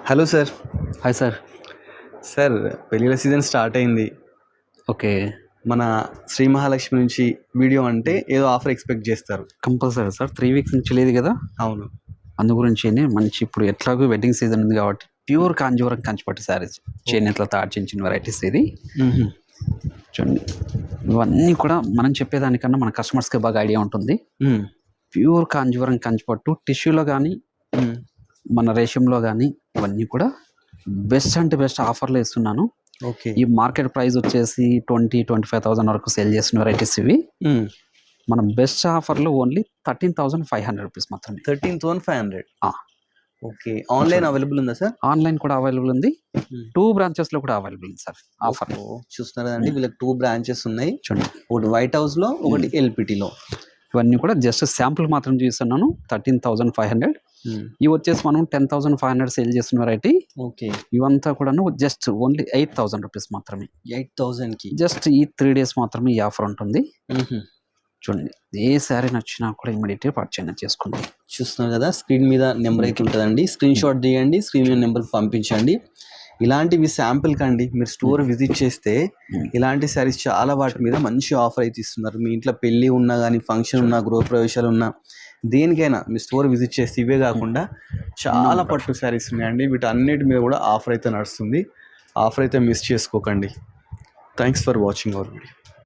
Hello sir. Hi sir. Sir పెళ్ళిళ్ళ season start అయింది. Okay. మన శ్రీ మహాలక్ష్మి నుంచి వీడియో అంటే ఏదో ఆఫర్ ఎక్స్పెక్ట్ చేస్తారు. Compulsory sir. 3 వీక్స్ నుంచి లేదు కదా, అవును. అందు గురించి మంచి ఇప్పుడు ఎట్లాగో వెడ్డింగ్ సీజన్ ఉంది కాబట్టి ప్యూర్ కాంజీవరం కంచిపట్టు శారీస్, చేనేతలతో ఆర్చించిన వెరైటీస్ ఇది. చూడండి, ఇవన్నీ కూడా మనం చెప్పేదానికన్నా మన కస్టమర్స్కి బాగా ఐడియా ఉంటుంది. ప్యూర్ కాంజీవరం కంచిపట్టు టిష్యూలో కానీ మన రేషంలో కానీ ఇవన్నీ కూడా బెస్ట్ అంటే బెస్ట్ ఆఫర్లో ఇస్తున్నాను. ఓకే. ఈ మార్కెట్ ప్రైస్ వచ్చేసి 20,000-25,000 వరకు సేల్ చేసిన వెరైటీస్ ఇవి. మన బెస్ట్ ఆఫర్లో ఓన్లీ 13,500 రూపీస్ మాత్రమే. 13,500. ఓకే. ఆన్లైన్ అవైలబుల్ ఉందా సార్? ఆన్లైన్ కూడా అవైలబుల్ ఉంది, 2 బ్రాంచెస్ లో కూడా అవైలబుల్ ఉంది సార్ ఆఫర్. చూస్తున్నారు కదండి, వీళ్ళకి 2 బ్రాంచెస్ ఉన్నాయి. చూడండి, ఒకటి వైట్ హౌస్ లో, ఒకటి ఎల్పిటిలో. ఇవన్నీ కూడా జస్ట్ శాంపుల్ మాత్రం చూస్తున్నాను. 13,500. ఇవి వచ్చేసి మనం 10,500 సేల్ చేసిన వెరైటీ. ఓకే. ఇవంతా కూడా జస్ట్ ఓన్లీ 8,000 రూపీస్ మాత్రమే. 8,000 కి జస్ట్ ఈ 3 days మాత్రమే ఈ ఆఫర్ ఉంటుంది. చూడండి, ఏ శారీ నచ్చినా కూడా ఇమీడియట్గా పర్చేజ్ చేసుకోండి. చూస్తున్నారు కదా, స్క్రీన్ మీద నెంబర్ అయితే ఉంటుందండి. స్క్రీన్ షాట్ తీయండి, స్క్రీన్ మీద నెంబర్ పంపించండి. ఇలాంటివి శాంపుల్ కండి, మీరు స్టోర్ విజిట్ చేస్తే ఇలాంటి శారీస్ చాలా వాటి మీద మంచి ఆఫర్ అయితే ఇస్తున్నారు. మీ ఇంట్లో పెళ్ళి ఉన్నా కానీ, ఫంక్షన్ ఉన్నా, గృహప్రవేశాలు ఉన్నా, దేనికైనా మీ స్టోర్ విజిట్ చేస్తే ఇవే కాకుండా చాలా పట్టు శారీస్ ఉన్నాయండి. వీటి అన్నిటి మీద కూడా ఆఫర్ అయితే నడుస్తుంది. ఆఫర్ అయితే మిస్ చేసుకోకండి. Thanks for watching our video.